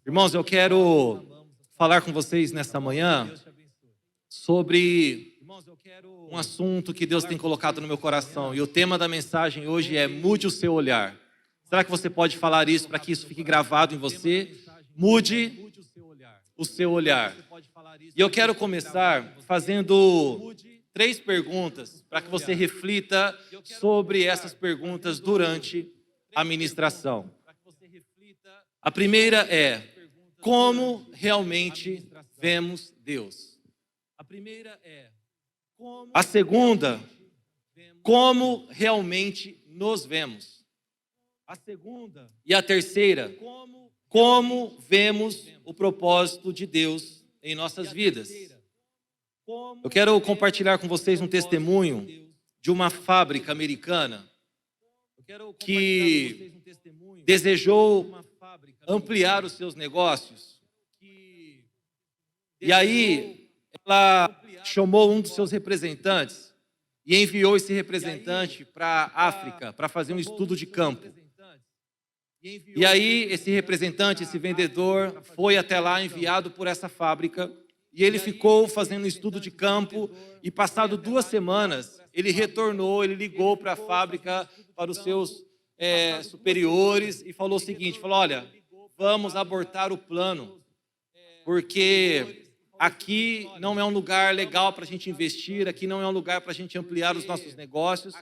Irmãos, eu quero falar com vocês nessa manhã sobre um assunto que Deus tem colocado no meu coração. E o tema da mensagem hoje é mude o seu olhar. Será que você pode falar isso para que isso fique gravado em você? Mude o seu olhar. E eu quero começar fazendo 3 perguntas para que você reflita sobre essas perguntas durante a ministração. A primeira é: como realmente vemos Deus? A segunda, como realmente nos vemos? E a terceira, como vemos o propósito de Deus em nossas vidas? Eu quero compartilhar com vocês um testemunho de uma fábrica americana que desejou ampliar os seus negócios. E aí, ela chamou um dos seus representantes e enviou esse representante para a África para fazer um estudo de campo. E aí, esse representante, esse vendedor, foi até lá enviado por essa fábrica e ele ficou fazendo um estudo de campo e, passado 2 semanas, ele retornou, ele ligou para a fábrica, para os seus superiores e falou o seguinte, falou, olha, vamos abortar o plano, porque aqui não é um lugar legal para a gente investir, aqui não é um lugar para a gente ampliar os nossos negócios,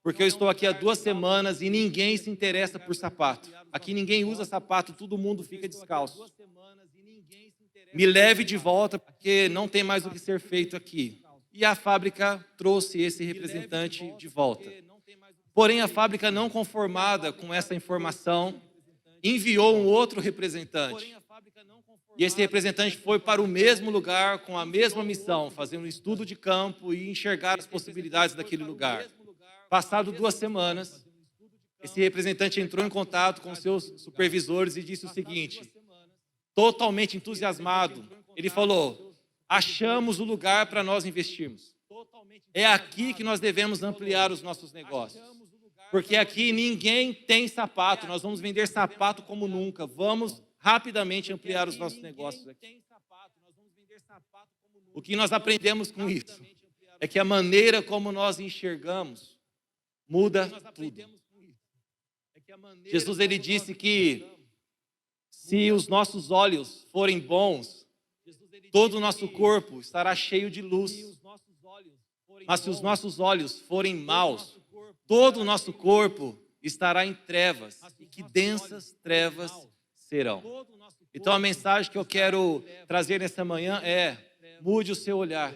porque eu estou aqui há 2 semanas e ninguém se interessa por sapato. Aqui ninguém usa sapato, todo mundo fica descalço. Me leve de volta, porque não tem mais o que ser feito aqui. E a fábrica trouxe esse representante de volta. Porém, a fábrica, não conformada com essa informação, enviou um outro representante. E esse representante foi para o mesmo lugar, com a mesma missão, fazer um estudo de campo e enxergar as possibilidades daquele lugar. Passado 2 semanas, esse representante entrou em contato com seus supervisores e disse o seguinte, totalmente entusiasmado, ele falou, achamos o lugar para nós investirmos. É aqui que nós devemos ampliar os nossos negócios. Porque aqui ninguém tem sapato, nós vamos vender sapato como nunca. Vamos rapidamente ampliar os nossos negócios aqui. O que nós aprendemos com isso é que a maneira como nós enxergamos muda tudo. Jesus, ele disse que se os nossos olhos forem bons, todo o nosso corpo estará cheio de luz. Mas se os nossos olhos forem maus, todo o nosso corpo estará em trevas, e que densas trevas serão. Então a mensagem que eu quero trazer nessa manhã é: mude o seu olhar,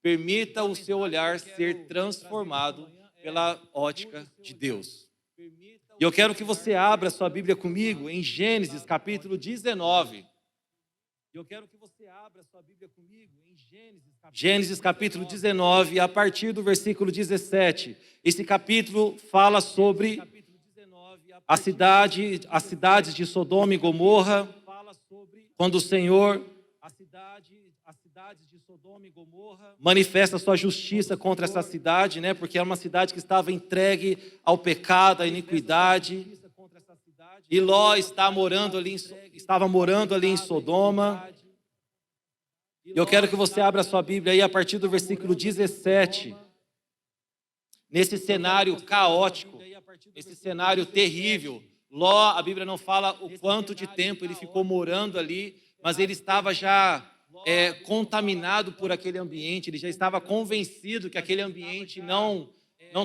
permita o seu olhar ser transformado pela ótica de Deus. E eu quero que você abra sua Bíblia comigo em Gênesis capítulo 19. Gênesis capítulo 19, a partir do versículo 17. Esse capítulo fala sobre as cidades de Sodoma e Gomorra, quando o Senhor manifesta sua justiça contra essa cidade, né? Porque era uma cidade que estava entregue ao pecado, à iniquidade. E Ló estava morando ali em Sodoma. Eu quero que você abra a sua Bíblia aí a partir do versículo 17. Nesse cenário caótico, esse cenário terrível, Ló, a Bíblia não fala o quanto de tempo ele ficou morando ali, mas ele estava já contaminado por aquele ambiente, ele já estava convencido que aquele ambiente não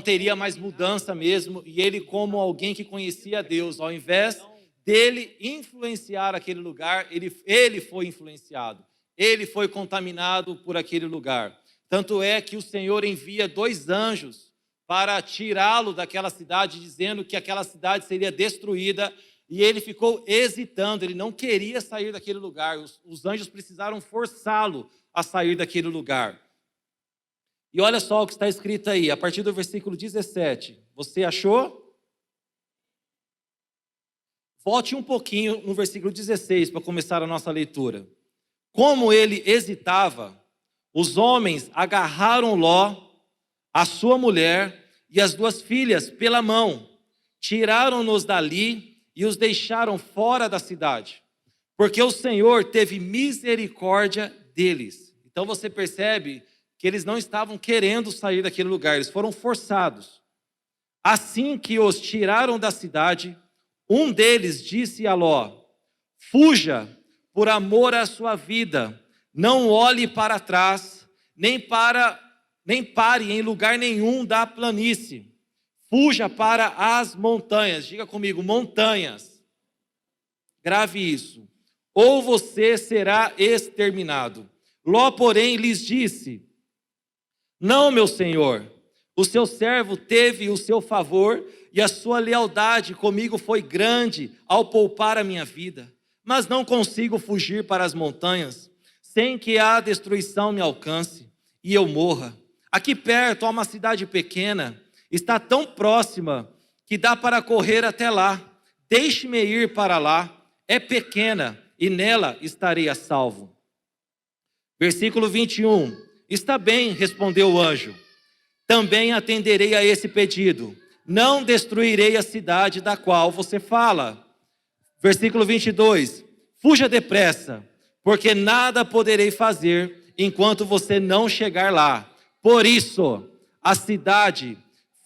teria mais mudança mesmo, e ele, como alguém que conhecia Deus, ao invés dele influenciar aquele lugar, ele foi influenciado, ele foi contaminado por aquele lugar. Tanto é que o Senhor envia 2 anjos para tirá-lo daquela cidade, dizendo que aquela cidade seria destruída, e ele ficou hesitando, ele não queria sair daquele lugar. Os anjos precisaram forçá-lo a sair daquele lugar. E olha só o que está escrito aí, a partir do versículo 17. Você achou? Volte um pouquinho no versículo 16 para começar a nossa leitura. Como ele hesitava, os homens agarraram Ló, a sua mulher e as 2 filhas pela mão, tiraram-nos dali e os deixaram fora da cidade. porque o Senhor teve misericórdia deles. Então você percebe que eles não estavam querendo sair daquele lugar, eles foram forçados. Assim que os tiraram da cidade, um deles disse a Ló: fuja por amor à sua vida, não olhe para trás, nem pare em lugar nenhum da planície. Fuja para as montanhas. Diga comigo, montanhas. Grave isso. Ou você será exterminado. Ló, porém, lhes disse: não, meu senhor, o seu servo teve o seu favor e a sua lealdade comigo foi grande ao poupar a minha vida. Mas não consigo fugir para as montanhas, sem que a destruição me alcance e eu morra. Aqui perto há uma cidade pequena, está tão próxima que dá para correr até lá. Deixe-me ir para lá, é pequena e nela estarei a salvo. Versículo 21. Está bem, respondeu o anjo. Também atenderei a esse pedido. Não destruirei a cidade da qual você fala. Versículo 22. Fuja depressa, porque nada poderei fazer enquanto você não chegar lá. Por isso, a cidade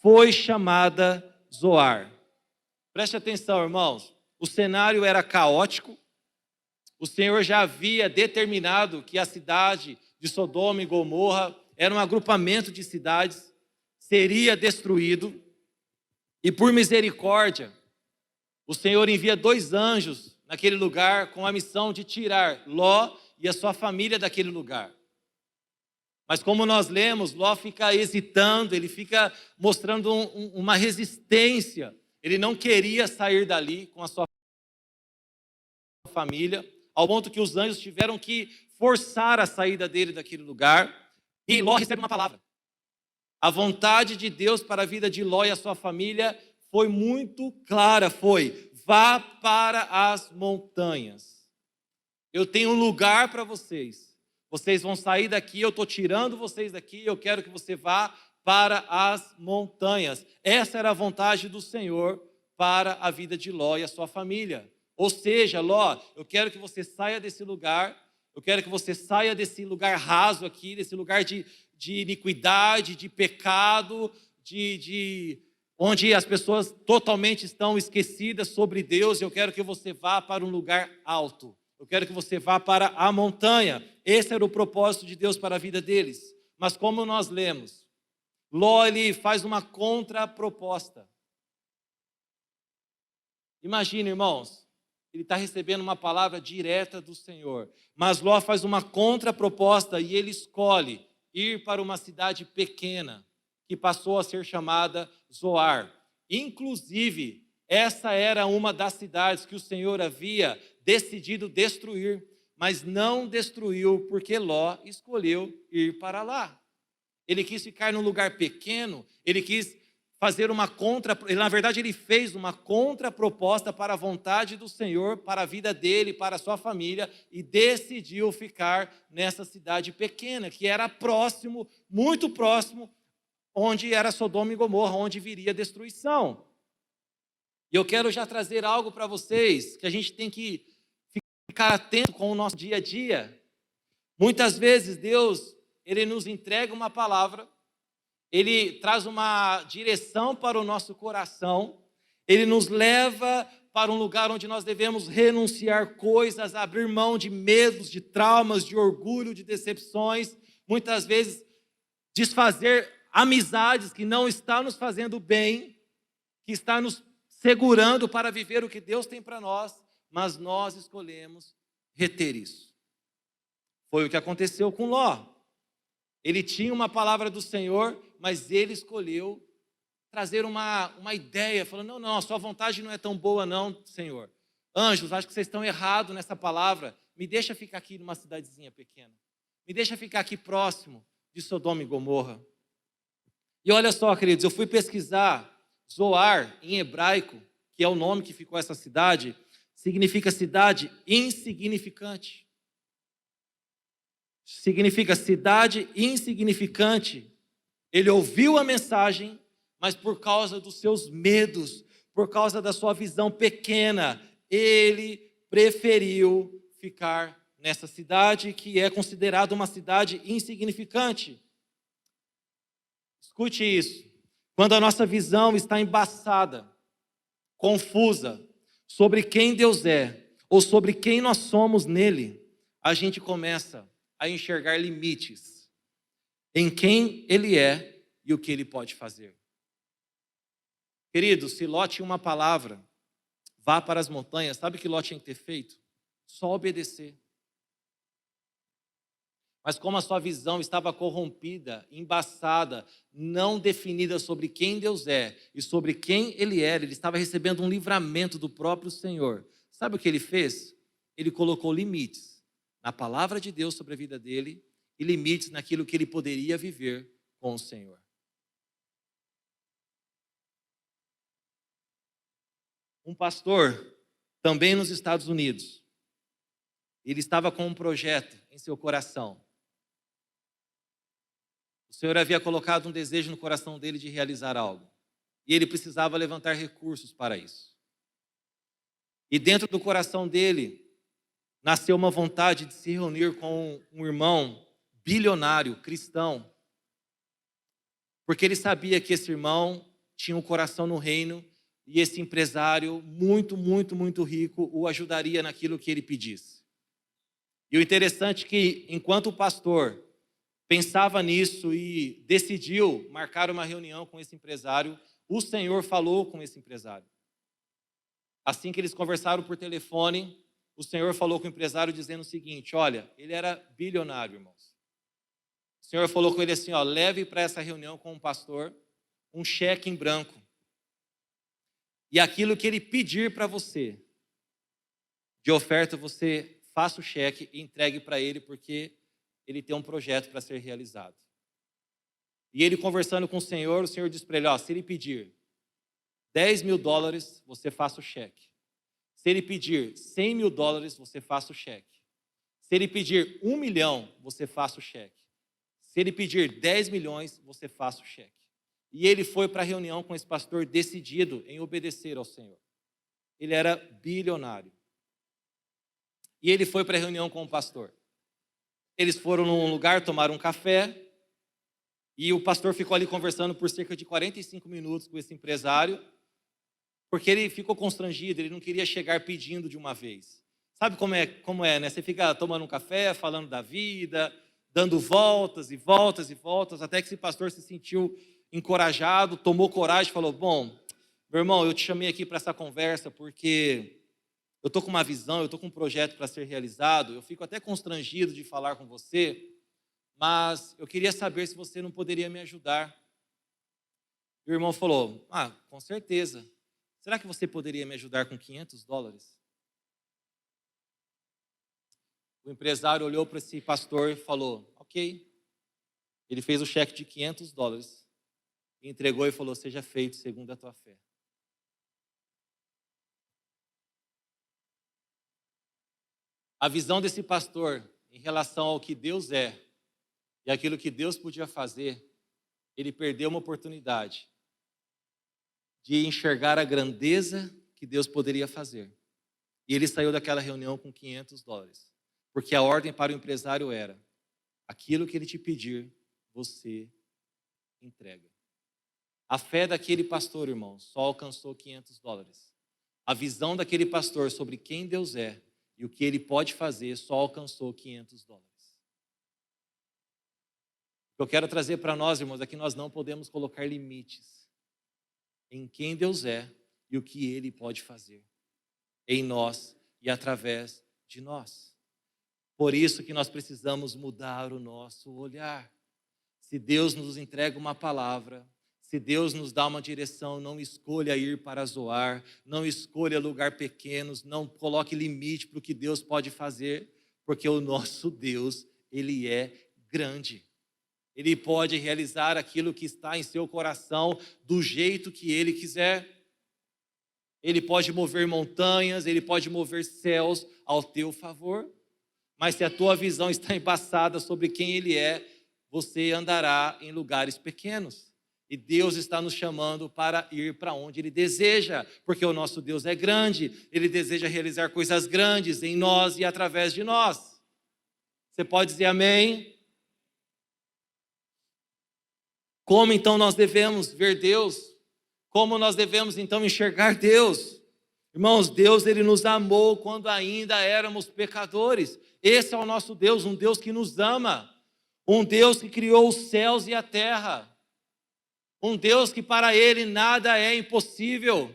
foi chamada Zoar. Preste atenção, irmãos. O cenário era caótico. O Senhor já havia determinado que a cidade de Sodoma e Gomorra era um agrupamento de cidades, seria destruído. E por misericórdia, o Senhor envia 2 anjos naquele lugar com a missão de tirar Ló e a sua família daquele lugar. Mas como nós lemos, Ló fica hesitando, ele fica mostrando uma resistência. Ele não queria sair dali com a sua família, ao ponto que os anjos tiveram que forçar a saída dele daquele lugar. E Ló recebe uma palavra. A vontade de Deus para a vida de Ló e a sua família foi muito clara, foi: vá para as montanhas. Eu tenho um lugar para vocês. Vocês vão sair daqui, eu estou tirando vocês daqui, eu quero que você vá para as montanhas. Essa era a vontade do Senhor para a vida de Ló e a sua família. Ou seja, Ló, eu quero que você saia desse lugar, eu quero que você saia desse lugar raso aqui, desse lugar de iniquidade, de pecado, onde as pessoas totalmente estão esquecidas sobre Deus. Eu quero que você vá para um lugar alto. Eu quero que você vá para a montanha. Esse era o propósito de Deus para a vida deles. Mas como nós lemos, Ló, ele faz uma contraproposta. Imagina, irmãos, ele está recebendo uma palavra direta do Senhor. Mas Ló faz uma contraproposta e ele escolhe ir para uma cidade pequena, que passou a ser chamada Zoar. Inclusive, essa era uma das cidades que o Senhor havia decidido destruir, mas não destruiu porque Ló escolheu ir para lá. Ele quis ficar num lugar pequeno, ele quis fazer na verdade ele fez uma contraproposta para a vontade do Senhor, para a vida dele, para a sua família, e decidiu ficar nessa cidade pequena, que era próximo, muito próximo, onde era Sodoma e Gomorra, onde viria a destruição. E eu quero já trazer algo para vocês, que a gente tem que ficar atento com o nosso dia a dia. Muitas vezes Deus, ele nos entrega uma palavra, ele traz uma direção para o nosso coração, ele nos leva para um lugar onde nós devemos renunciar coisas, abrir mão de medos, de traumas, de orgulho, de decepções, muitas vezes desfazer amizades que não estão nos fazendo bem, que está nos segurando para viver o que Deus tem para nós, mas nós escolhemos reter isso. Foi o que aconteceu com Ló. Ele tinha uma palavra do Senhor, mas ele escolheu trazer uma ideia, falando: não, a sua vontade não é tão boa não, Senhor. Anjos, acho que vocês estão errados nessa palavra. Me deixa ficar aqui numa cidadezinha pequena. Me deixa ficar aqui próximo de Sodoma e Gomorra. E olha só, queridos, eu fui pesquisar. Zoar, em hebraico, que é o nome que ficou essa cidade, significa cidade insignificante. Significa cidade insignificante. Ele ouviu a mensagem, mas por causa dos seus medos, por causa da sua visão pequena, ele preferiu ficar nessa cidade que é considerada uma cidade insignificante. Escute isso. Quando a nossa visão está embaçada, confusa, sobre quem Deus é, ou sobre quem nós somos nele, a gente começa a enxergar limites em quem Ele é e o que Ele pode fazer. Querido, se Ló tinha uma palavra, vá para as montanhas, sabe o que Ló tinha que ter feito? Só obedecer. Mas como a sua visão estava corrompida, embaçada, não definida sobre quem Deus é e sobre quem Ele era, ele estava recebendo um livramento do próprio Senhor. Sabe o que ele fez? Ele colocou limites na palavra de Deus sobre a vida dele e limites naquilo que ele poderia viver com o Senhor. Um pastor, também nos Estados Unidos, ele estava com um projeto em seu coração. O Senhor havia colocado um desejo no coração dele de realizar algo. E ele precisava levantar recursos para isso. E dentro do coração dele, nasceu uma vontade de se reunir com um irmão bilionário, cristão. Porque ele sabia que esse irmão tinha um coração no reino e esse empresário muito, muito, muito rico o ajudaria naquilo que ele pedisse. E o interessante é que, enquanto o pastor pensava nisso e decidiu marcar uma reunião com esse empresário, o Senhor falou com esse empresário. Assim que eles conversaram por telefone, o Senhor falou com o empresário dizendo o seguinte: olha, ele era bilionário, irmãos. O Senhor falou com ele assim, ó, leve para essa reunião com o pastor um cheque em branco. E aquilo que ele pedir para você, de oferta, você faça o cheque e entregue para ele, porque ele tem um projeto para ser realizado. E ele conversando com o Senhor disse para ele, ó, se ele pedir $10 mil, você faça o cheque. Se ele pedir $100 mil, você faça o cheque. Se ele pedir 1 milhão, você faça o cheque. Se ele pedir 10 milhões, você faça o cheque. E ele foi para a reunião com esse pastor decidido em obedecer ao Senhor. Ele era bilionário. E ele foi para a reunião com o pastor. Eles foram num lugar, tomaram um café, e o pastor ficou ali conversando por cerca de 45 minutos com esse empresário, porque ele ficou constrangido, ele não queria chegar pedindo de uma vez. Sabe como é, né? Você fica tomando um café, falando da vida, dando voltas e voltas e voltas, até que esse pastor se sentiu encorajado, tomou coragem e falou, bom, meu irmão, eu te chamei aqui para essa conversa porque eu estou com uma visão, eu estou com um projeto para ser realizado, eu fico até constrangido de falar com você, mas eu queria saber se você não poderia me ajudar. E o irmão falou, com certeza. Será que você poderia me ajudar com $500? O empresário olhou para esse pastor e falou, ok. Ele fez o cheque de $500 e entregou e falou, seja feito segundo a tua fé. A visão desse pastor em relação ao que Deus é e aquilo que Deus podia fazer, ele perdeu uma oportunidade de enxergar a grandeza que Deus poderia fazer. E ele saiu daquela reunião com $500, porque a ordem para o empresário era, aquilo que ele te pedir, você entrega. A fé daquele pastor, irmão, só alcançou $500. A visão daquele pastor sobre quem Deus é e o que ele pode fazer só alcançou $500. O que eu quero trazer para nós, irmãos, é que nós não podemos colocar limites em quem Deus é e o que Ele pode fazer em nós e através de nós. Por isso que nós precisamos mudar o nosso olhar. Se Deus nos entrega uma palavra, se Deus nos dá uma direção, não escolha ir para Zoar, não escolha lugar pequenos, não coloque limite para o que Deus pode fazer, porque o nosso Deus, Ele é grande. Ele pode realizar aquilo que está em seu coração do jeito que Ele quiser. Ele pode mover montanhas, Ele pode mover céus ao teu favor. Mas se a tua visão está embaçada sobre quem Ele é, você andará em lugares pequenos. E Deus está nos chamando para ir para onde Ele deseja, porque o nosso Deus é grande, Ele deseja realizar coisas grandes em nós e através de nós. Você pode dizer amém? Como então nós devemos ver Deus? Como nós devemos então enxergar Deus? Irmãos, Deus Ele nos amou quando ainda éramos pecadores. Esse é o nosso Deus, um Deus que nos ama, um Deus que criou os céus e a terra, um Deus que para Ele nada é impossível.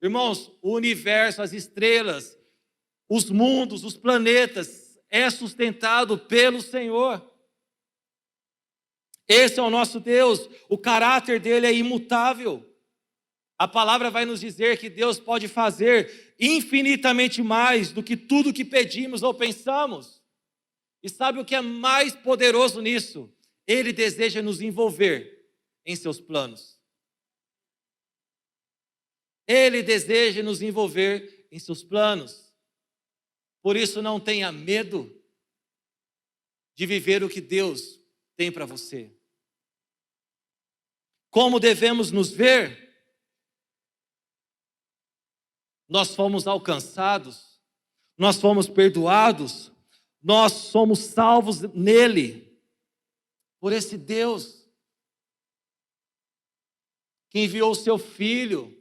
Irmãos, o universo, as estrelas, os mundos, os planetas, é sustentado pelo Senhor. Esse é o nosso Deus, o caráter dele é imutável. A palavra vai nos dizer que Deus pode fazer infinitamente mais do que tudo que pedimos ou pensamos. E sabe o que é mais poderoso nisso? Ele deseja nos envolver em seus planos. Ele deseja nos envolver em seus planos. Por isso não tenha medo de viver o que Deus tem para você. Como devemos nos ver? Nós fomos alcançados, nós fomos perdoados, nós somos salvos nele, por esse Deus que enviou o seu Filho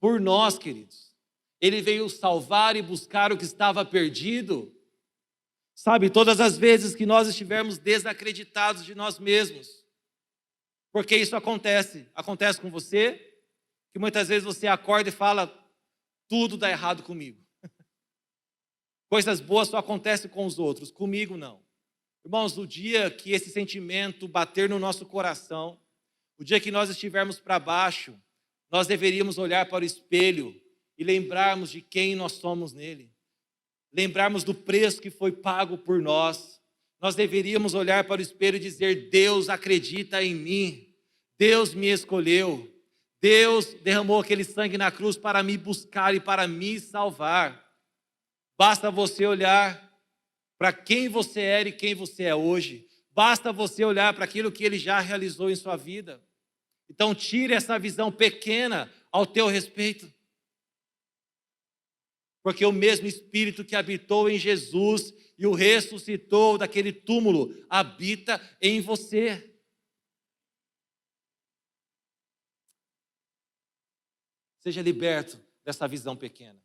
por nós, queridos. Ele veio salvar e buscar o que estava perdido. Sabe, todas as vezes que nós estivermos desacreditados de nós mesmos, porque isso acontece com você, que muitas vezes você acorda e fala, tudo dá errado comigo. Coisas boas só acontecem com os outros, comigo não. Irmãos, o dia que esse sentimento bater no nosso coração, o dia que nós estivermos para baixo, nós deveríamos olhar para o espelho e lembrarmos de quem nós somos nele. Lembrarmos do preço que foi pago por nós. Nós deveríamos olhar para o espelho e dizer, Deus acredita em mim. Deus me escolheu. Deus derramou aquele sangue na cruz para me buscar e para me salvar. Basta você olhar para quem você era e quem você é hoje. Basta você olhar para aquilo que Ele já realizou em sua vida. Então tire essa visão pequena ao teu respeito. Porque o mesmo Espírito que habitou em Jesus e o ressuscitou daquele túmulo, habita em você. Seja liberto dessa visão pequena.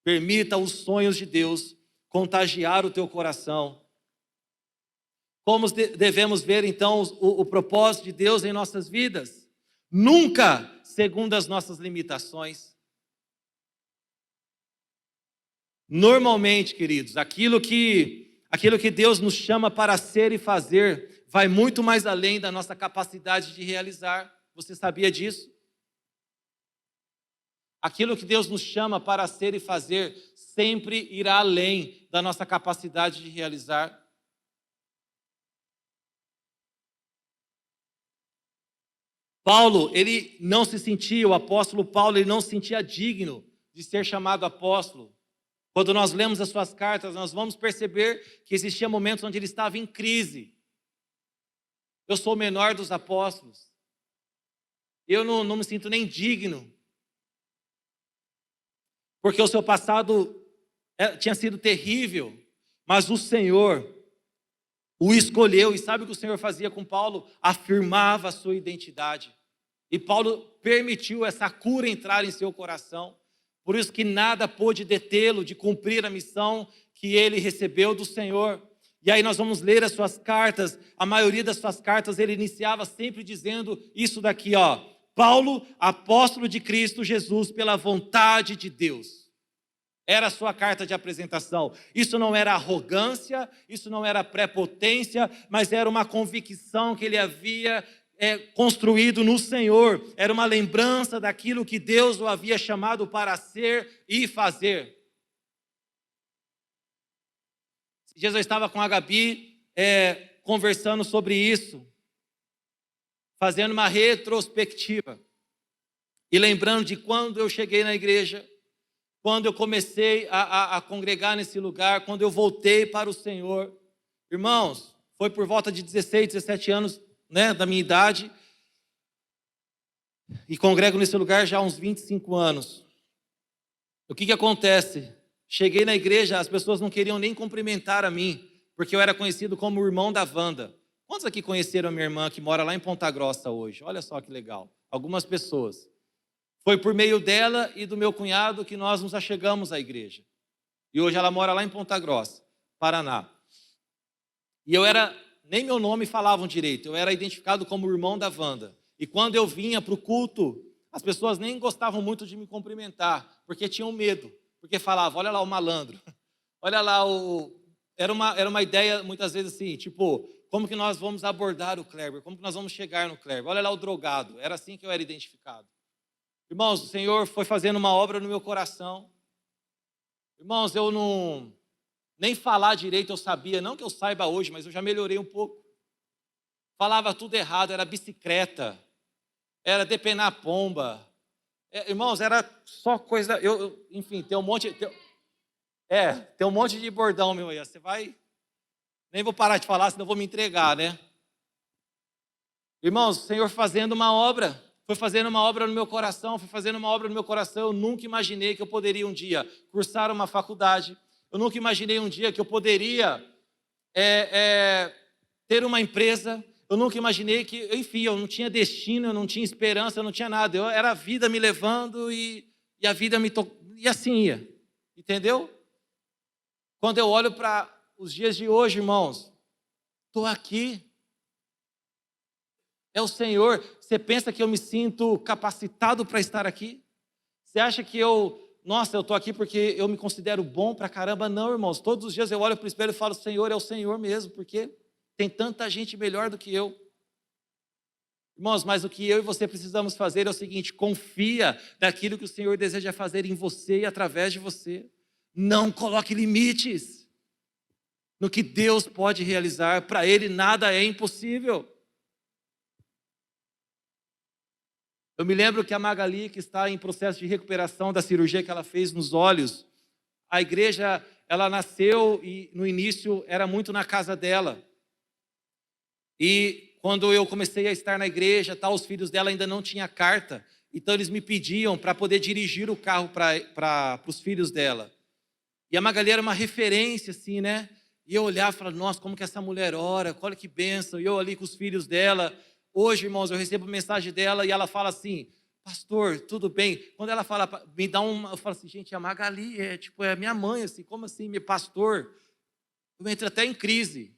Permita os sonhos de Deus contagiar o teu coração. Como devemos ver, então, o propósito de Deus em nossas vidas? Nunca segundo as nossas limitações. Normalmente, queridos, aquilo que Deus nos chama para ser e fazer vai muito mais além da nossa capacidade de realizar. Você sabia disso? Aquilo que Deus nos chama para ser e fazer sempre irá além da nossa capacidade de realizar. Paulo, ele não se sentia, o apóstolo Paulo, ele não se sentia digno de ser chamado apóstolo. Quando nós lemos as suas cartas, nós vamos perceber que existiam momentos onde ele estava em crise. Eu sou o menor dos apóstolos. Eu não me sinto nem digno. Porque o seu passado tinha sido terrível, mas o Senhor o escolheu. E sabe o que o Senhor fazia com Paulo? Afirmava a sua identidade. E Paulo permitiu essa cura entrar em seu coração. Por isso que nada pôde detê-lo de cumprir a missão que ele recebeu do Senhor. E aí nós vamos ler as suas cartas. A maioria das suas cartas ele iniciava sempre dizendo isso daqui, ó. Paulo, apóstolo de Cristo Jesus, pela vontade de Deus. Era a sua carta de apresentação. Isso não era arrogância, isso não era prepotência, mas era uma convicção que ele havia construído no Senhor. Era uma lembrança daquilo que Deus o havia chamado para ser e fazer. Jesus estava com a Gabi conversando sobre isso, fazendo uma retrospectiva e lembrando de quando eu cheguei na igreja, quando eu comecei a congregar nesse lugar, quando eu voltei para o Senhor. Irmãos, foi por volta de 16, 17 anos, né, da minha idade, e congrego nesse lugar já há uns 25 anos. O que acontece? Cheguei na igreja, as pessoas não queriam nem cumprimentar a mim, porque eu era conhecido como o irmão da Wanda. Quantos aqui conheceram a minha irmã que mora lá em Ponta Grossa hoje? Olha só que legal. Algumas pessoas. Foi por meio dela e do meu cunhado que nós nos achegamos à igreja. E hoje ela mora lá em Ponta Grossa, Paraná. E nem meu nome falavam direito, eu era identificado como o irmão da Wanda. E quando eu vinha para o culto, as pessoas nem gostavam muito de me cumprimentar, porque tinham medo. Porque falavam, olha lá o malandro, olha lá o... Era uma ideia, muitas vezes assim, tipo, como que nós vamos abordar o Kleber? Como que nós vamos chegar no Kleber? Olha lá o drogado. Era assim que eu era identificado. Irmãos, o Senhor foi fazendo uma obra no meu coração. Irmãos, eu não... Nem falar direito eu sabia, não que eu saiba hoje, mas eu já melhorei um pouco. Falava tudo errado, era bicicleta, era depenar pomba. Irmãos, era só coisa... enfim, tem um monte... Tem um monte de bordão, meu aí. Você vai... Nem vou parar de falar, senão eu vou me entregar, né? Irmãos, o Senhor fazendo uma obra, foi fazendo uma obra no meu coração, Eu nunca imaginei que eu poderia um dia cursar uma faculdade. Eu nunca imaginei um dia que eu poderia ter uma empresa. Eu nunca imaginei que, enfim, eu não tinha destino, eu não tinha esperança, eu não tinha nada. Era a vida me levando e a vida me tocando. E assim ia. Entendeu? Quando eu olho para os dias de hoje, irmãos, estou aqui. É o Senhor. Você pensa que eu me sinto capacitado para estar aqui? Você acha que eu estou aqui porque eu me considero bom pra caramba? Não, irmãos. Todos os dias eu olho para o espelho e falo, Senhor, é o Senhor mesmo, porque tem tanta gente melhor do que eu. Irmãos, mas o que eu e você precisamos fazer é o seguinte, confia naquilo que o Senhor deseja fazer em você e através de você. Não coloque limites no que Deus pode realizar. Para Ele nada é impossível. Eu me lembro que a Magali, que está em processo de recuperação da cirurgia que ela fez nos olhos, a igreja, ela nasceu e no início era muito na casa dela. E quando eu comecei a estar na igreja, os filhos dela ainda não tinham carta, então eles me pediam para poder dirigir o carro para os filhos dela. E a Magali era uma referência, assim, né? E eu olhava e falava, nossa, como que essa mulher ora, olha que bênção. E eu ali com os filhos dela. Hoje, irmãos, eu recebo mensagem dela e ela fala assim, pastor, tudo bem? Quando ela fala, me dá eu falo assim, gente, a Magali é minha mãe, assim, como assim, meu pastor? Eu entro até em crise.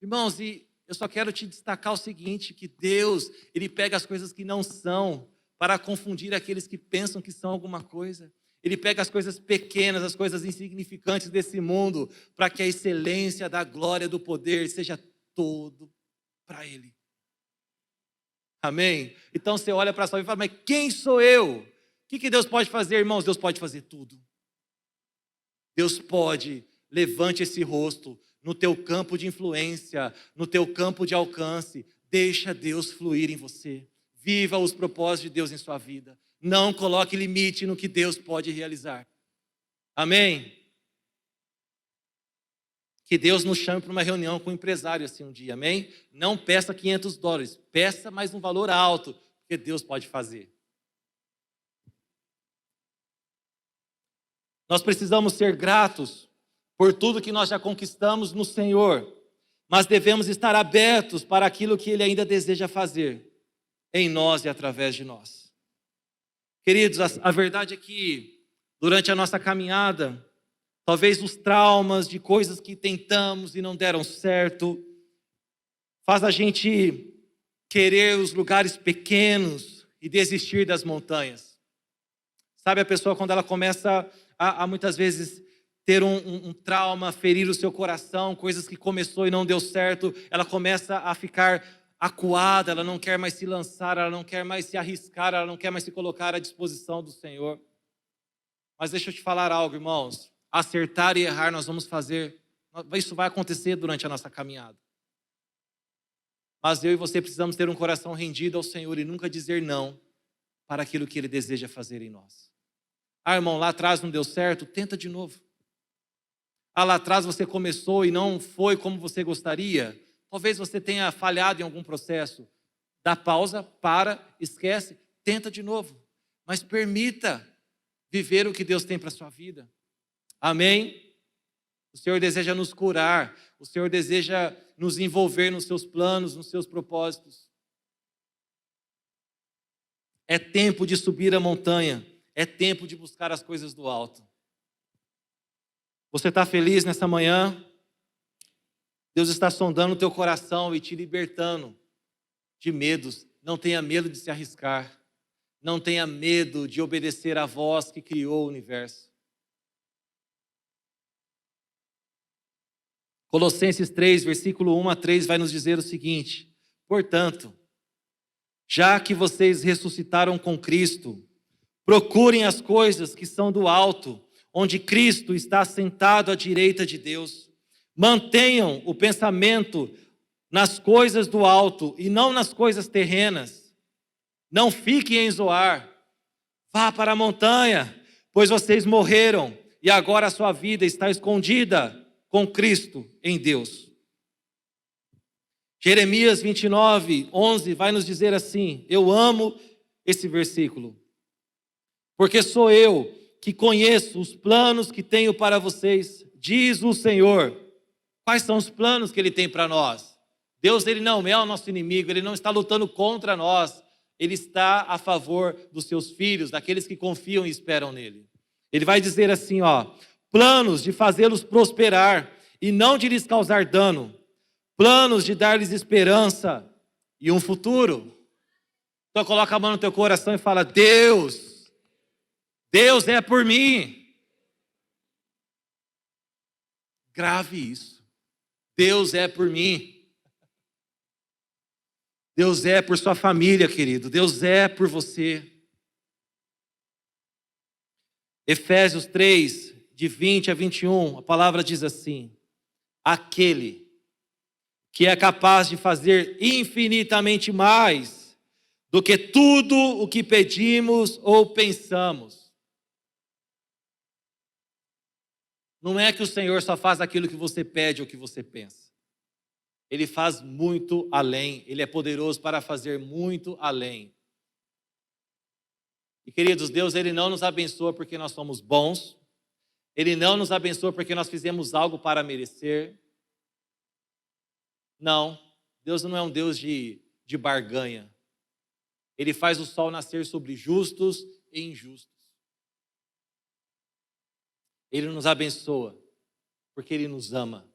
Irmãos, e eu só quero te destacar o seguinte, que Deus, Ele pega as coisas que não são para confundir aqueles que pensam que são alguma coisa. Ele pega as coisas pequenas, as coisas insignificantes desse mundo, para que a excelência da glória, do poder, seja todo para Ele. Amém? Então você olha para a sua vida e fala, mas quem sou eu? O que Deus pode fazer, irmãos? Deus pode fazer tudo. Deus pode, levante esse rosto no teu campo de influência, no teu campo de alcance. Deixa Deus fluir em você. Viva os propósitos de Deus em sua vida. Não coloque limite no que Deus pode realizar. Amém? Que Deus nos chame para uma reunião com um empresário assim um dia, amém? Não peça $500, peça mais um valor alto, porque Deus pode fazer. Nós precisamos ser gratos por tudo que nós já conquistamos no Senhor, mas devemos estar abertos para aquilo que Ele ainda deseja fazer em nós e através de nós. Queridos, a verdade é que durante a nossa caminhada, talvez os traumas de coisas que tentamos e não deram certo, faz a gente querer os lugares pequenos e desistir das montanhas. Sabe a pessoa quando ela começa a muitas vezes ter um trauma, ferir o seu coração, coisas que começou e não deu certo, ela começa a ficar acuada, ela não quer mais se lançar, ela não quer mais se arriscar, ela não quer mais se colocar à disposição do Senhor. Mas deixa eu te falar algo, irmãos. Acertar e errar nós vamos fazer. Isso vai acontecer durante a nossa caminhada. Mas eu e você precisamos ter um coração rendido ao Senhor e nunca dizer não para aquilo que Ele deseja fazer em nós. Ah, irmão, lá atrás não deu certo? Tenta de novo. Lá atrás você começou e não foi como você gostaria. Talvez você tenha falhado em algum processo. Dá pausa, para, esquece, tenta de novo. Mas permita viver o que Deus tem para a sua vida. Amém? O Senhor deseja nos curar. O Senhor deseja nos envolver nos seus planos, nos seus propósitos. É tempo de subir a montanha. É tempo de buscar as coisas do alto. Você está feliz nessa manhã? Deus está sondando o teu coração e te libertando de medos. Não tenha medo de se arriscar. Não tenha medo de obedecer à voz que criou o universo. Colossenses 3, versículo 1 a 3 vai nos dizer o seguinte: portanto, já que vocês ressuscitaram com Cristo, procurem as coisas que são do alto, onde Cristo está sentado à direita de Deus. Mantenham o pensamento nas coisas do alto e não nas coisas terrenas. Não fiquem em Zoar. Vá para a montanha, pois vocês morreram e agora a sua vida está escondida com Cristo em Deus. Jeremias 29, 11 vai nos dizer assim, eu amo esse versículo, porque sou eu que conheço os planos que tenho para vocês, diz o Senhor. Quais são os planos que Ele tem para nós? Deus, Ele não é o nosso inimigo, Ele não está lutando contra nós, Ele está a favor dos seus filhos, daqueles que confiam e esperam nele. Ele vai dizer assim, planos de fazê-los prosperar e não de lhes causar dano, planos de dar-lhes esperança e um futuro. Então coloca a mão no teu coração e fala, Deus é por mim. Grave isso. Deus é por mim. Deus é por sua família, querido. Deus é por você. Efésios 3, de 20 a 21, a palavra diz assim, aquele que é capaz de fazer infinitamente mais do que tudo o que pedimos ou pensamos. Não é que o Senhor só faz aquilo que você pede ou que você pensa. Ele faz muito além. Ele é poderoso para fazer muito além. E queridos, Deus, Ele não nos abençoa porque nós somos bons. Ele não nos abençoa porque nós fizemos algo para merecer. Não. Deus não é um Deus de barganha. Ele faz o sol nascer sobre justos e injustos. Ele nos abençoa porque Ele nos ama.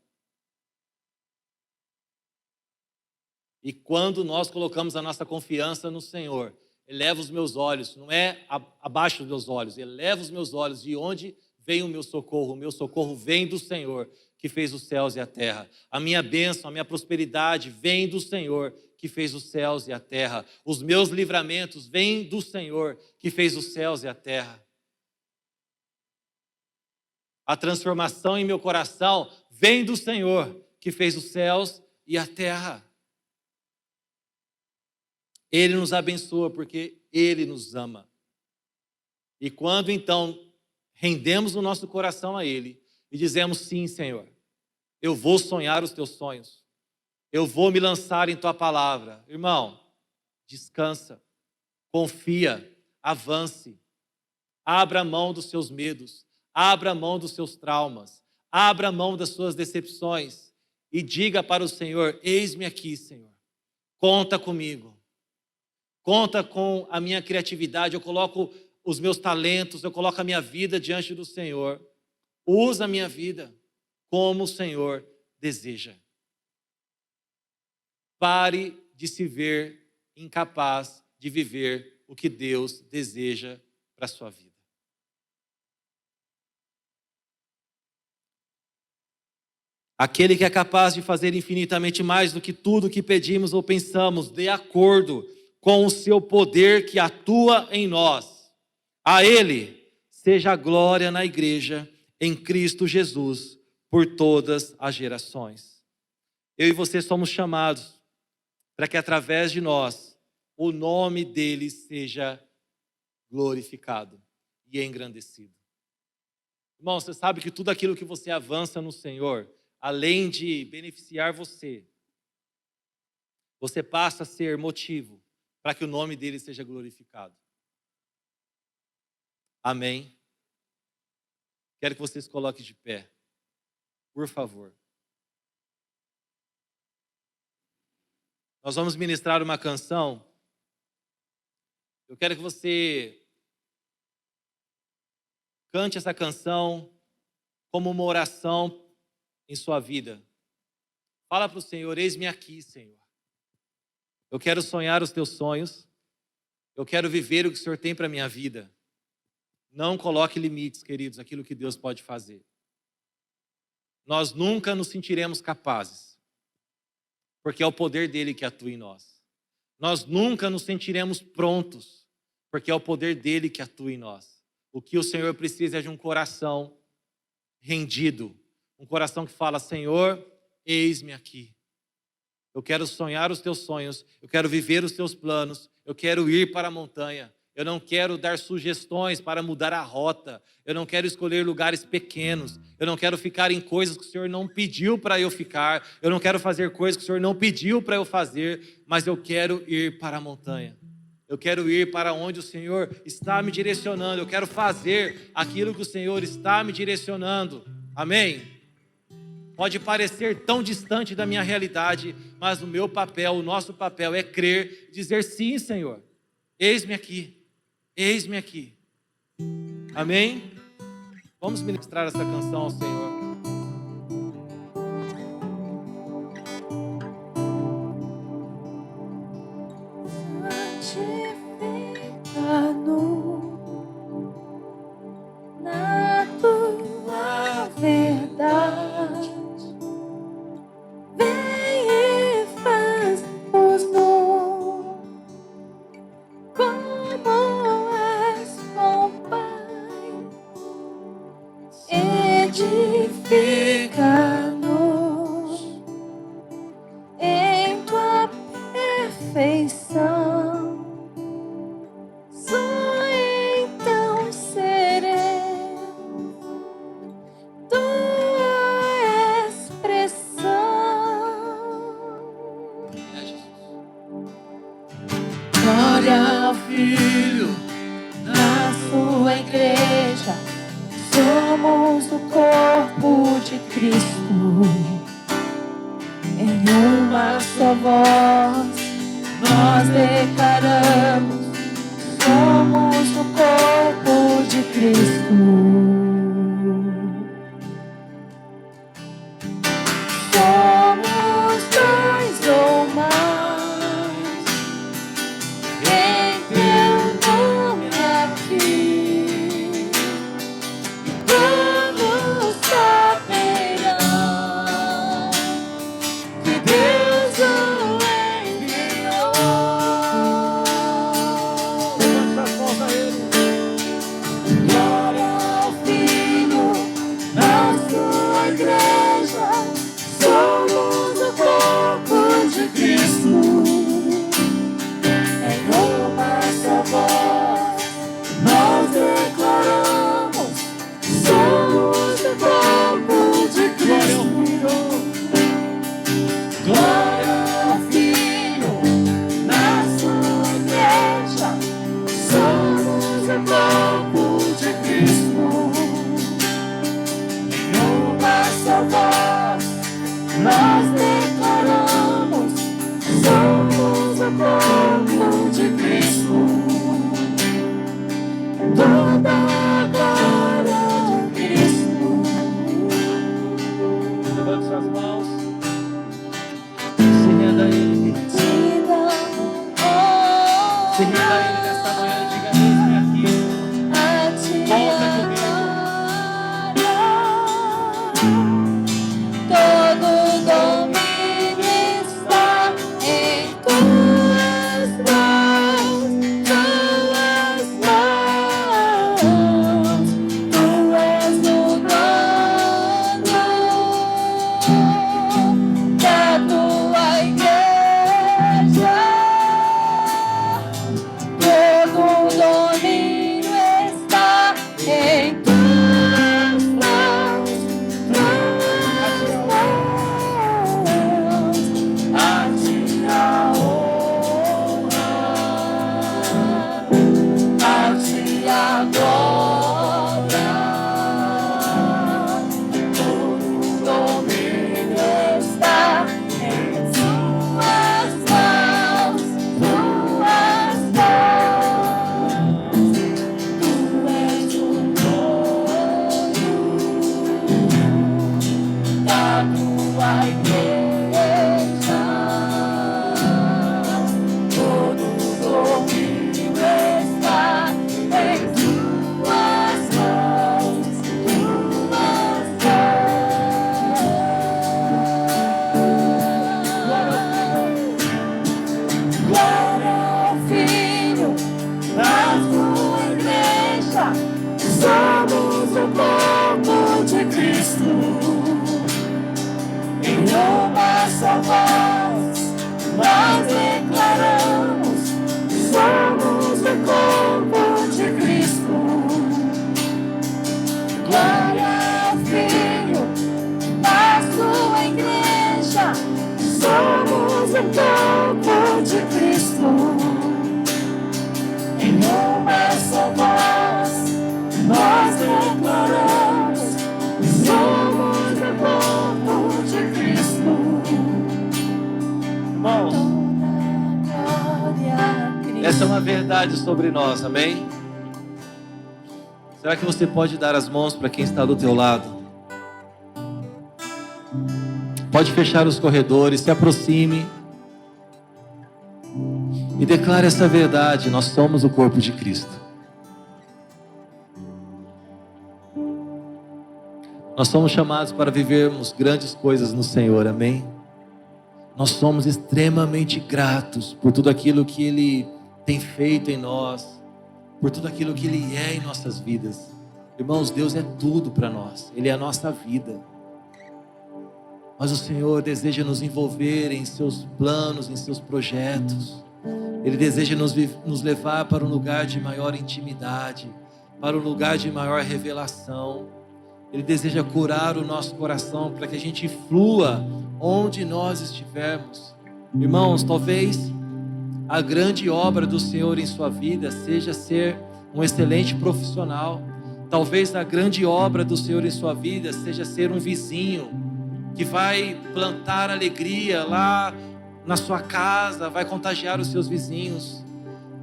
E quando nós colocamos a nossa confiança no Senhor, eleva os meus olhos, não é abaixo dos meus olhos, eleva os meus olhos de onde vem o meu socorro vem do Senhor, que fez os céus e a terra. A minha bênção, a minha prosperidade vem do Senhor, que fez os céus e a terra. Os meus livramentos vêm do Senhor, que fez os céus e a terra. A transformação em meu coração vem do Senhor, que fez os céus e a terra. Ele nos abençoa porque Ele nos ama. E quando então rendemos o nosso coração a Ele e dizemos sim, Senhor, eu vou sonhar os teus sonhos, eu vou me lançar em tua palavra. Irmão, descansa, confia, avance, abra mão dos seus medos, abra mão dos seus traumas, abra mão das suas decepções e diga para o Senhor, eis-me aqui, Senhor, conta comigo. Conta com a minha criatividade, eu coloco os meus talentos, eu coloco a minha vida diante do Senhor. Usa a minha vida como o Senhor deseja. Pare de se ver incapaz de viver o que Deus deseja para a sua vida. Aquele que é capaz de fazer infinitamente mais do que tudo que pedimos ou pensamos, de acordo com o seu poder que atua em nós. A Ele seja a glória na igreja, em Cristo Jesus, por todas as gerações. Eu e você somos chamados para que através de nós, o nome dEle seja glorificado e engrandecido. Irmão, você sabe que tudo aquilo que você avança no Senhor, além de beneficiar você, você passa a ser motivo para que o nome dele seja glorificado. Amém? Quero que você se coloque de pé, por favor. Nós vamos ministrar uma canção. Eu quero que você cante essa canção como uma oração em sua vida. Fala para o Senhor: eis-me aqui, Senhor. Eu quero sonhar os teus sonhos. Eu quero viver o que o Senhor tem para a minha vida. Não coloque limites, queridos, àquilo que Deus pode fazer. Nós nunca nos sentiremos capazes, porque é o poder dele que atua em nós. Nós nunca nos sentiremos prontos, porque é o poder dele que atua em nós. O que o Senhor precisa é de um coração rendido, um coração que fala: Senhor, eis-me aqui. Eu quero sonhar os teus sonhos, eu quero viver os teus planos, eu quero ir para a montanha. Eu não quero dar sugestões para mudar a rota. Eu não quero escolher lugares pequenos. Eu não quero ficar em coisas que o Senhor não pediu para eu ficar. Eu não quero fazer coisas que o Senhor não pediu para eu fazer. Mas eu quero ir para a montanha. Eu quero ir para onde o Senhor está me direcionando. Eu quero fazer aquilo que o Senhor está me direcionando. Amém? Pode parecer tão distante da minha realidade, mas o meu papel, o nosso papel é crer, dizer: sim, Senhor. Eis-me aqui. Eis-me aqui. Amém? Vamos ministrar essa canção ao Senhor. Santifica-nos na tua verdade. Vem e faz-nos como és com o Pai. Edifica-nos em tua perfeição. Só então seremos tua expressão. Glória ao Filho na sua igreja. Somos o corpo de Cristo. Em uma só voz nós declaramos: somos o corpo de Cristo. Somos dois ou mais em teu nome aqui. Todos saberão que Deus o enviou. Levante as mãos a Ele. Glória ao Filho Cristo. Em uma só voz, nós declaramos: somos o corpo de Cristo. Glória ao Filho, na sua igreja, somos o corpo de Cristo. Em uma só voz, nós declaramos: somos o corpo de Cristo. Irmãos, Glória a Cristo. essa é uma verdade sobre nós, amém? Será que você pode dar as mãos para quem está do teu lado? Pode fechar os corredores, se aproxime e declare essa verdade: nós somos o corpo de Cristo. Nós somos chamados para vivermos grandes coisas no Senhor, amém? Nós somos extremamente gratos por tudo aquilo que Ele tem feito em nós, por tudo aquilo que Ele é em nossas vidas. Irmãos, Deus é tudo para nós, Ele é a nossa vida. Mas o Senhor deseja nos envolver em seus planos, em seus projetos. Ele deseja nos levar para um lugar de maior intimidade, para um lugar de maior revelação. Ele deseja curar o nosso coração para que a gente flua onde nós estivermos. Irmãos, talvez a grande obra do Senhor em sua vida seja ser um excelente profissional. Talvez a grande obra do Senhor em sua vida seja ser um vizinho que vai plantar alegria lá na sua casa, vai contagiar os seus vizinhos.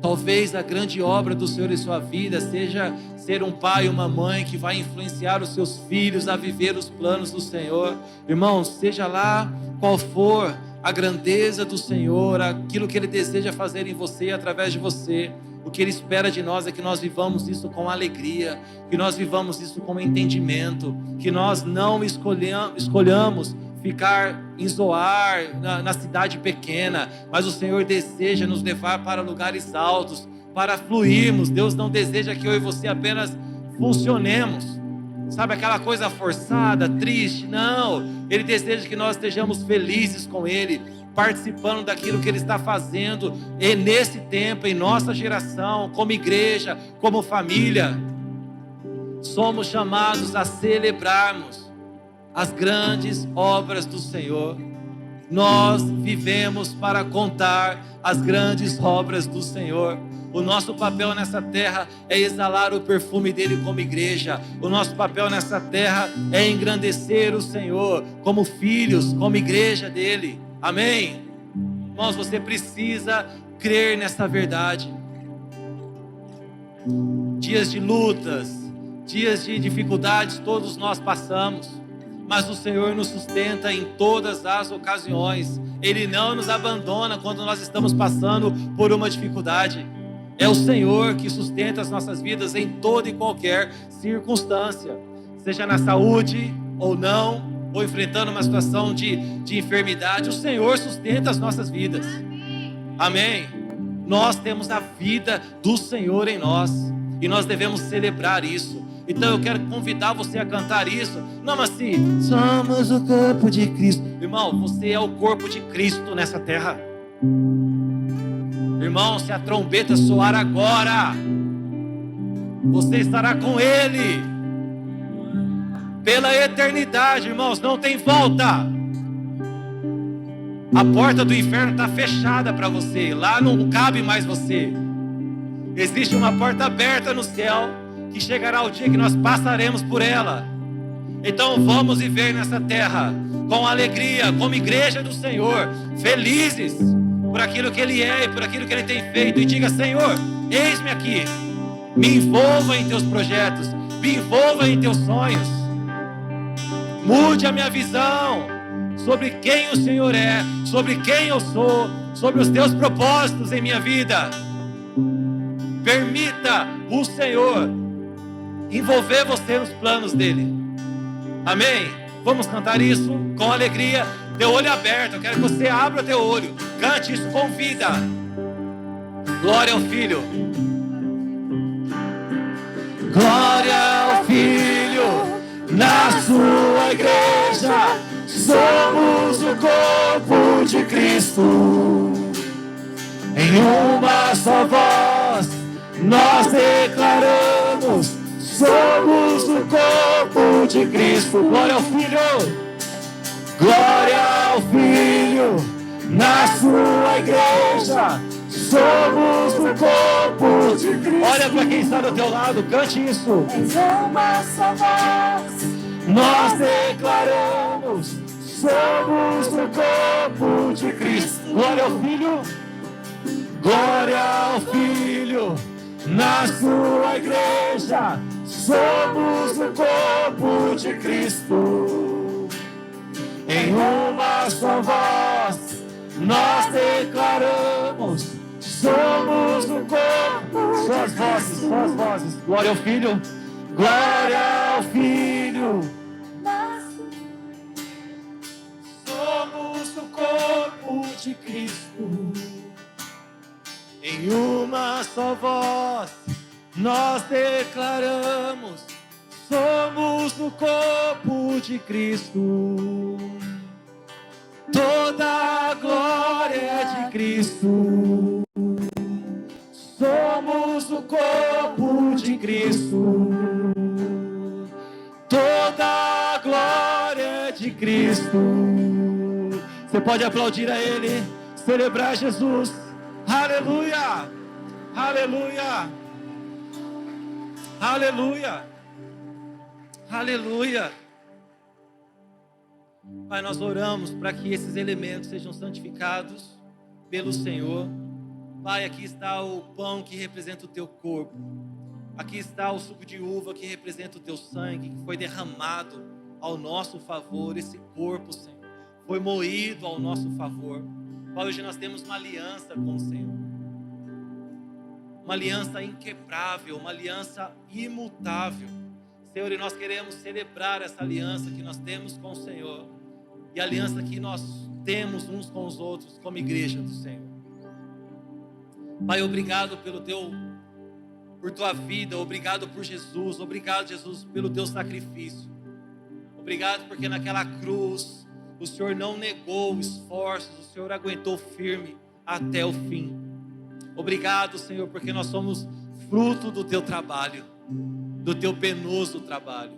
Talvez a grande obra do Senhor em sua vida seja ser um pai e uma mãe que vai influenciar os seus filhos a viver os planos do Senhor. Irmãos, seja lá qual for a grandeza do Senhor, aquilo que Ele deseja fazer em você e através de você, o que Ele espera de nós é que nós vivamos isso com alegria, que nós vivamos isso com entendimento, que nós não escolhamos ficar em Zoar, na cidade pequena, mas o Senhor deseja nos levar para lugares altos, para fluirmos. Deus não deseja que eu e você apenas funcionemos, sabe, aquela coisa forçada, triste. Não, Ele deseja que nós estejamos felizes com Ele, participando daquilo que Ele está fazendo e nesse tempo, em nossa geração, como igreja, como família. Somos chamados a celebrarmos as grandes obras do Senhor. Nós vivemos para contar as grandes obras do Senhor. O nosso papel nessa terra é exalar o perfume dele como igreja. O nosso papel nessa terra é engrandecer o Senhor como filhos, como igreja dele. Amém? Irmãos, você precisa crer nessa verdade. Dias de lutas, dias de dificuldades, todos nós passamos, mas o Senhor nos sustenta em todas as ocasiões. Ele não nos abandona quando nós estamos passando por uma dificuldade. É o Senhor que sustenta as nossas vidas em toda e qualquer circunstância, seja na saúde ou não, ou enfrentando uma situação de enfermidade. O Senhor sustenta as nossas vidas. Amém? Nós temos a vida do Senhor em nós e nós devemos celebrar isso. Então eu quero convidar você a cantar isso. Não, mas assim, somos o corpo de Cristo. Irmão, você é o corpo de Cristo nessa terra. Irmão, se a trombeta soar agora, você estará com Ele pela eternidade. Irmãos, não tem volta. A porta do inferno está fechada para você. Lá não cabe mais você. Existe uma porta aberta no céu, que chegará o dia que nós passaremos por ela. Então vamos viver nessa terra com alegria, como igreja do Senhor, felizes por aquilo que Ele é e por aquilo que Ele tem feito. E diga: Senhor, eis-me aqui. Me envolva em teus projetos, me envolva em teus sonhos. Mude a minha visão sobre quem o Senhor é, sobre quem eu sou, sobre os teus propósitos em minha vida. Permita o Senhor envolver você nos planos dele. Amém? Vamos cantar isso com alegria. Teu olho aberto, eu quero que você abra teu olho. Cante isso com vida. Glória ao Filho. Glória ao Filho na sua igreja, somos o corpo de Cristo. Em uma só voz, nós declaramos: somos o corpo de Cristo. Glória ao Filho, glória ao Filho, na sua igreja, somos o corpo de Cristo. Olha para quem está do teu lado, cante isso. Em uma só voz, Nós declaramos: somos o corpo de Cristo. Glória ao Filho, glória ao Filho, na sua igreja, somos o corpo de Cristo. Em uma só voz, nós declaramos: somos o corpo. Suas vozes, suas vozes. Glória ao Filho, glória ao Filho. Somos o corpo de Cristo. Em uma só voz, nós declaramos: somos o corpo de Cristo. Toda a glória é de Cristo. Somos o corpo de Cristo. Toda a glória é de Cristo. Você pode aplaudir a Ele, celebrar Jesus. Aleluia! Aleluia! Aleluia! Aleluia! Pai, nós oramos para que esses elementos sejam santificados pelo Senhor. Pai, aqui está o pão que representa o teu corpo. Aqui está o suco de uva que representa o teu sangue, que foi derramado ao nosso favor. Esse corpo, Senhor, foi moído ao nosso favor. Pai, hoje nós temos uma aliança com o Senhor. Uma aliança inquebrável, uma aliança imutável. Senhor, e nós queremos celebrar essa aliança que nós temos com o Senhor. E a aliança que nós temos uns com os outros como igreja do Senhor. Pai, obrigado por tua vida, obrigado por Jesus, obrigado, Jesus, pelo teu sacrifício. Obrigado porque naquela cruz o Senhor não negou esforços, o Senhor aguentou firme até o fim. Obrigado, Senhor, porque nós somos fruto do teu trabalho, do teu penoso trabalho.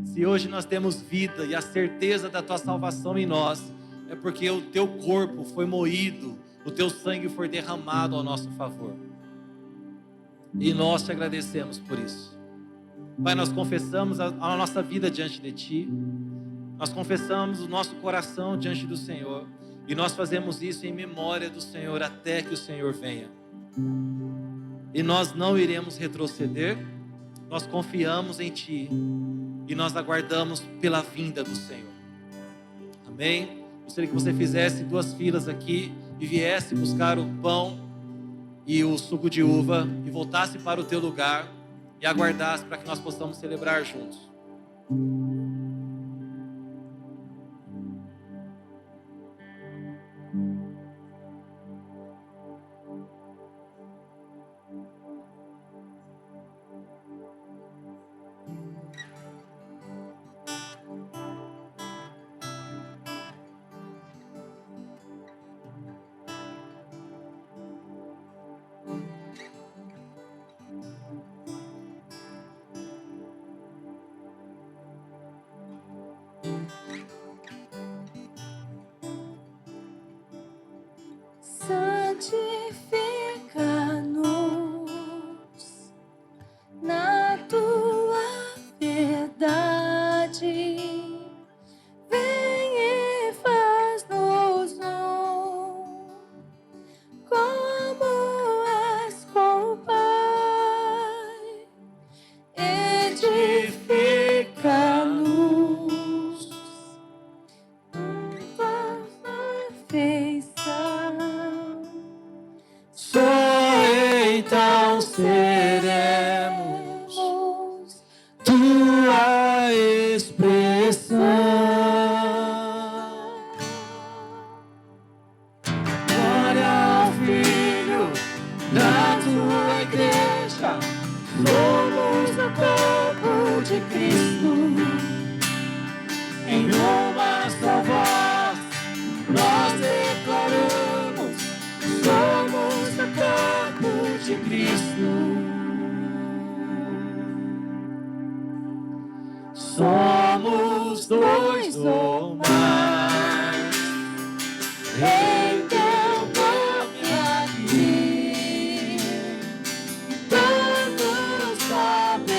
Se hoje nós temos vida e a certeza da tua salvação em nós, é porque o teu corpo foi moído, o teu sangue foi derramado ao nosso favor. E nós te agradecemos por isso. Pai, nós confessamos a nossa vida diante de ti. Nós confessamos o nosso coração diante do Senhor. E nós fazemos isso em memória do Senhor até que o Senhor venha. E nós não iremos retroceder. Nós confiamos em ti. E nós aguardamos pela vinda do Senhor. Amém? Gostaria que você fizesse 2 filas aqui e viesse buscar o pão e o suco de uva e voltasse para o teu lugar e aguardasse para que nós possamos celebrar juntos. Santifica-nos na tua verdade. Vem e faz-nos um como és com o Pai. Edifica-nos dois ou mais em teu nome aqui, todos saberão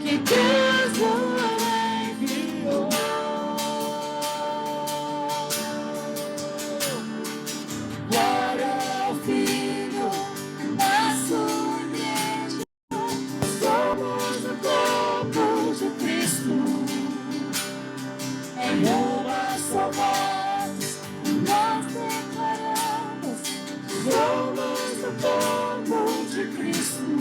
que Deus o enviou. Glória ao Filho, nosso Deus. Somos o corpo de Cristo, em uma só voz nós declaramos: somos o corpo de Cristo,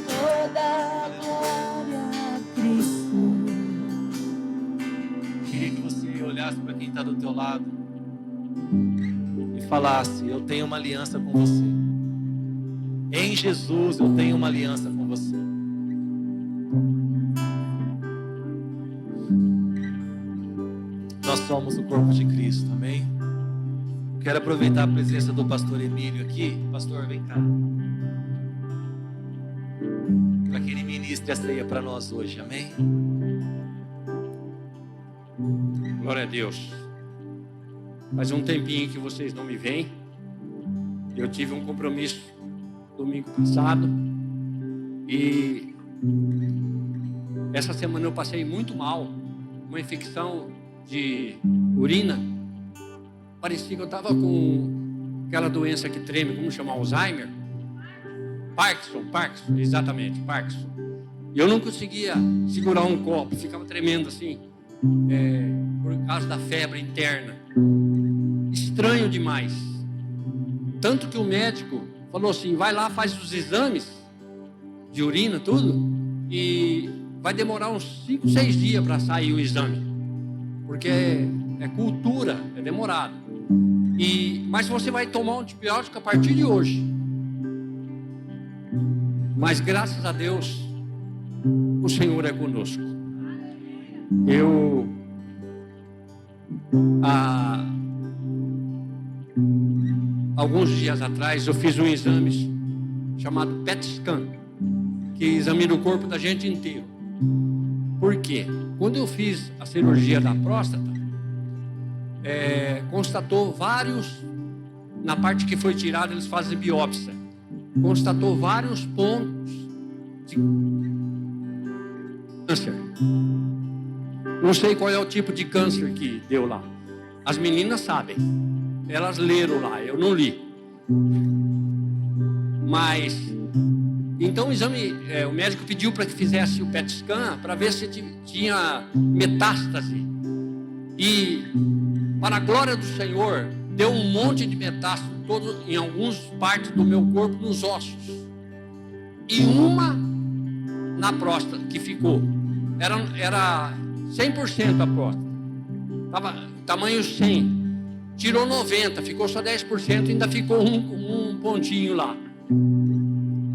toda a glória a Cristo. Queria que você olhasse para quem está do teu lado e falasse: eu tenho uma aliança com você. Em Jesus eu tenho uma aliança com você. Nós somos o corpo de Cristo, amém? Quero aproveitar a presença do pastor Emílio aqui. Pastor, vem cá. Para que ele ministre a ceia para nós hoje, amém? Glória a Deus. Faz um tempinho que vocês não me veem. Eu tive um compromisso domingo passado e essa semana eu passei muito mal, uma infecção de urina. Parecia que eu estava com aquela doença que treme, como chama? Alzheimer? Parkinson, exatamente, Parkinson. E eu não conseguia segurar um copo, ficava tremendo assim, por causa da febre interna. Estranho demais. Tanto que o médico falou assim: vai lá, faz os exames de urina, tudo, e vai demorar uns 5, 6 dias para sair o exame, porque é cultura, é demorado. Mas você vai tomar um antibiótico a partir de hoje. Mas graças a Deus, o Senhor é conosco. Alguns dias atrás eu fiz um exame chamado PET scan, que examina o corpo da gente inteiro. Por quê? Quando eu fiz a cirurgia da próstata, constatou vários, na parte que foi tirada eles fazem biópsia, constatou vários pontos de câncer. Não sei qual é o tipo de câncer que deu lá. As meninas sabem. Elas leram lá, eu não li. Mas, então o exame, o médico pediu para que fizesse o PET scan para ver se tinha metástase. E, para a glória do Senhor, deu um monte de metástase em algumas partes do meu corpo, nos ossos. E uma na próstata que ficou. Era 100% a próstata. Estava tamanho 100. Tirou 90, ficou só 10%, ainda ficou um pontinho lá.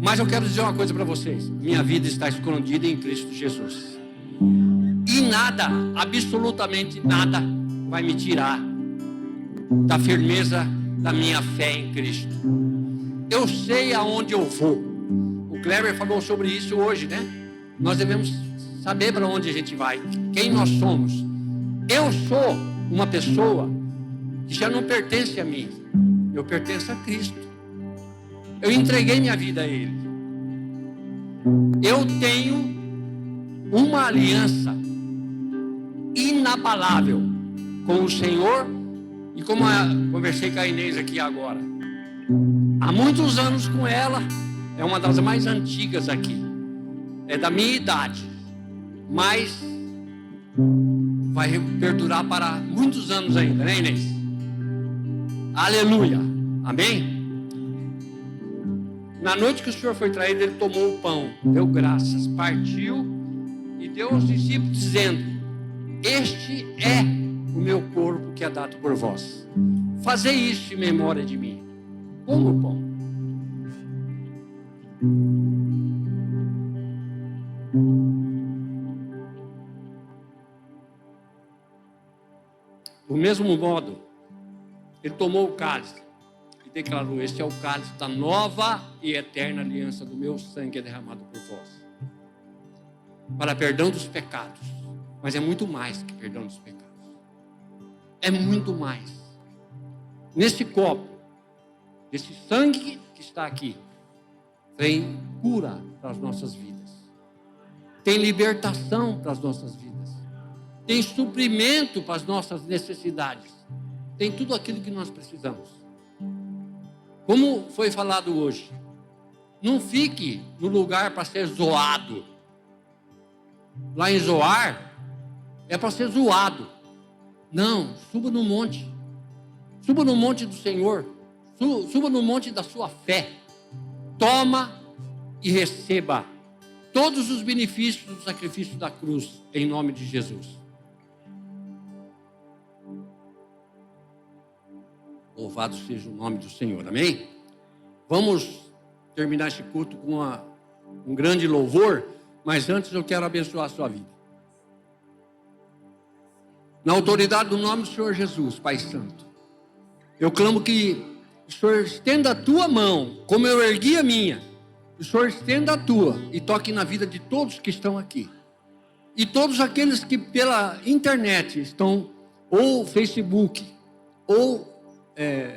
Mas eu quero dizer uma coisa para vocês: minha vida está escondida em Cristo Jesus. E nada, absolutamente nada, vai me tirar da firmeza da minha fé em Cristo. Eu sei aonde eu vou. O Kleber falou sobre isso hoje, né? Nós devemos saber para onde a gente vai, quem nós somos. Eu sou uma pessoa que já não pertence a mim, eu pertenço a Cristo. Eu entreguei minha vida a Ele. Eu tenho uma aliança inabalável com o Senhor, e como conversei com a Inês aqui agora, há muitos anos com ela, é uma das mais antigas aqui, é da minha idade, mas vai perdurar para muitos anos ainda, né, Inês? Aleluia, amém? Na noite que o Senhor foi traído, ele tomou o pão, deu graças, partiu e deu aos discípulos dizendo: este é o meu corpo que é dado por vós. Fazei isso em memória de mim. Como o pão. Do mesmo modo, ele tomou o cálice e declarou: este é o cálice da nova e eterna aliança do meu sangue, é derramado por vós. para perdão dos pecados. Mas é muito mais que perdão dos pecados. É muito mais. Nesse copo, esse sangue que está aqui, tem cura para as nossas vidas. Tem libertação para as nossas vidas. Tem suprimento para as nossas necessidades. Tem tudo aquilo que nós precisamos. Como foi falado hoje, não fique no lugar para ser zoado. Lá em Zoar, é para ser zoado. Não, suba no monte. Suba no monte do Senhor. Suba no monte da sua fé. Toma e receba todos os benefícios do sacrifício da cruz, em nome de Jesus. Louvado seja o nome do Senhor, amém? Vamos terminar este culto com um grande louvor, mas antes eu quero abençoar a sua vida. Na autoridade do nome do Senhor Jesus, Pai Santo, eu clamo que o Senhor estenda a tua mão, como eu ergui a minha, o Senhor estenda a tua e toque na vida de todos que estão aqui. E todos aqueles que pela internet estão, ou Facebook, ou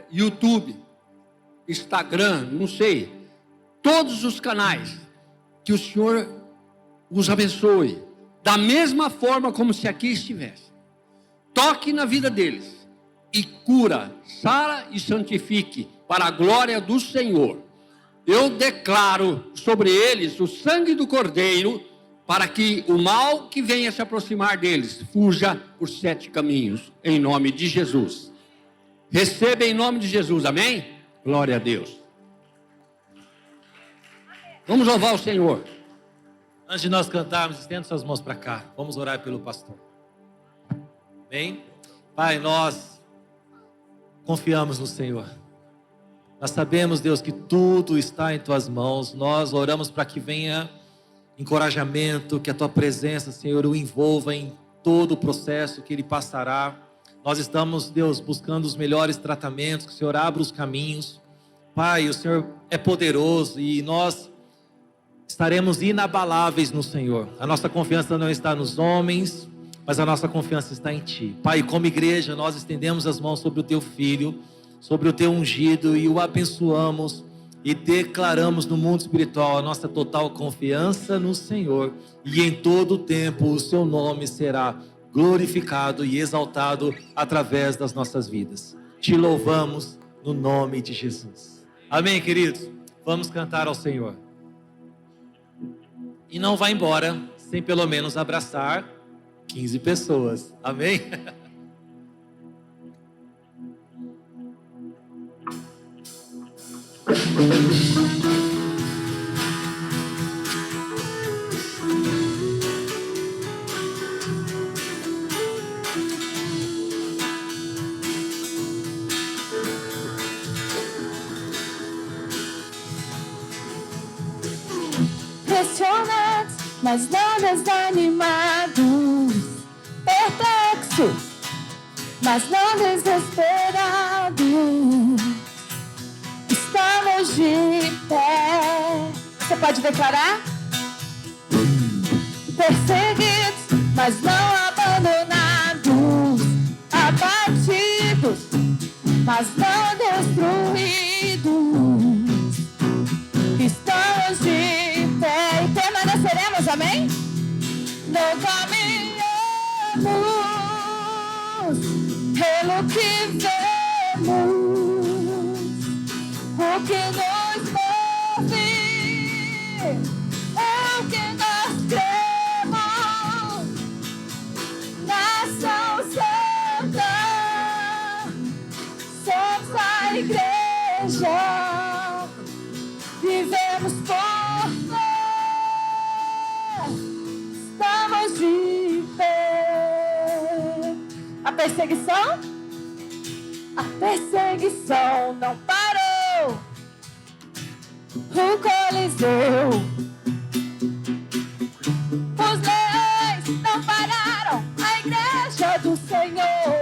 YouTube, Instagram, não sei, todos os canais, que o Senhor os abençoe, da mesma forma como se aqui estivesse. Toque na vida deles e cura, sara e santifique para a glória do Senhor. Eu declaro sobre eles o sangue do Cordeiro, para que o mal que venha se aproximar deles fuja por 7 caminhos, em nome de Jesus. Receba em nome de Jesus, amém? Glória a Deus. Vamos louvar o Senhor. Antes de nós cantarmos, estenda suas mãos para cá. Vamos orar pelo pastor. Amém? Pai, nós confiamos no Senhor. Nós sabemos, Deus, que tudo está em Tuas mãos. Nós oramos para que venha encorajamento, que a Tua presença, Senhor, o envolva em todo o processo que Ele passará. Nós estamos, Deus, buscando os melhores tratamentos, que o Senhor abra os caminhos. Pai, o Senhor é poderoso e nós estaremos inabaláveis no Senhor. A nossa confiança não está nos homens, mas a nossa confiança está em Ti. Pai, como igreja, nós estendemos as mãos sobre o Teu Filho, sobre o Teu ungido e o abençoamos e declaramos no mundo espiritual a nossa total confiança no Senhor, e em todo o tempo o Seu nome será glorificado e exaltado através das nossas vidas. Te louvamos no nome de Jesus. Amém, queridos? Vamos cantar ao Senhor. E não vá embora sem pelo menos abraçar 15 pessoas. Amém? Pressionados, mas não desanimados, perplexos, mas não desesperados, estamos de pé. Você pode declarar? Perseguidos, mas não abandonados, abatidos, mas não destruídos, estamos de pé e permaneceremos, amém? Não caminhamos pelo que vemos, o que nos move é o que nós cremos, nação santa, somos a igreja, vivemos por fé, estamos de pé. A perseguição? A perseguição não parou. O Coliseu, os leões não pararam a igreja do Senhor.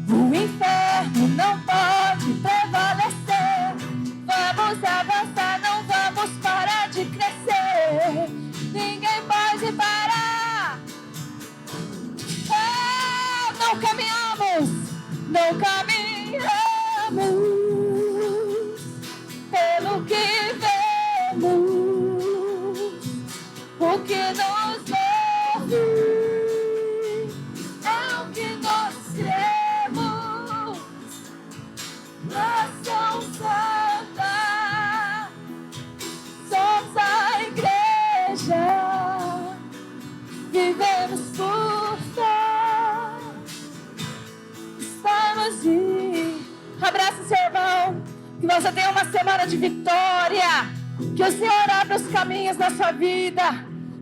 O inferno não pode prevalecer. Vamos avançar, não vamos parar de Que o Senhor abra os caminhos na sua vida,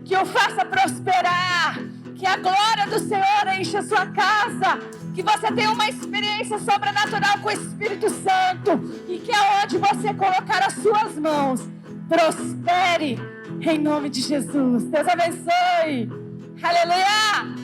que o faça prosperar, que a glória do Senhor encha a sua casa, que você tenha uma experiência sobrenatural com o Espírito Santo e que aonde você colocar as suas mãos, prospere em nome de Jesus. Deus abençoe. Aleluia!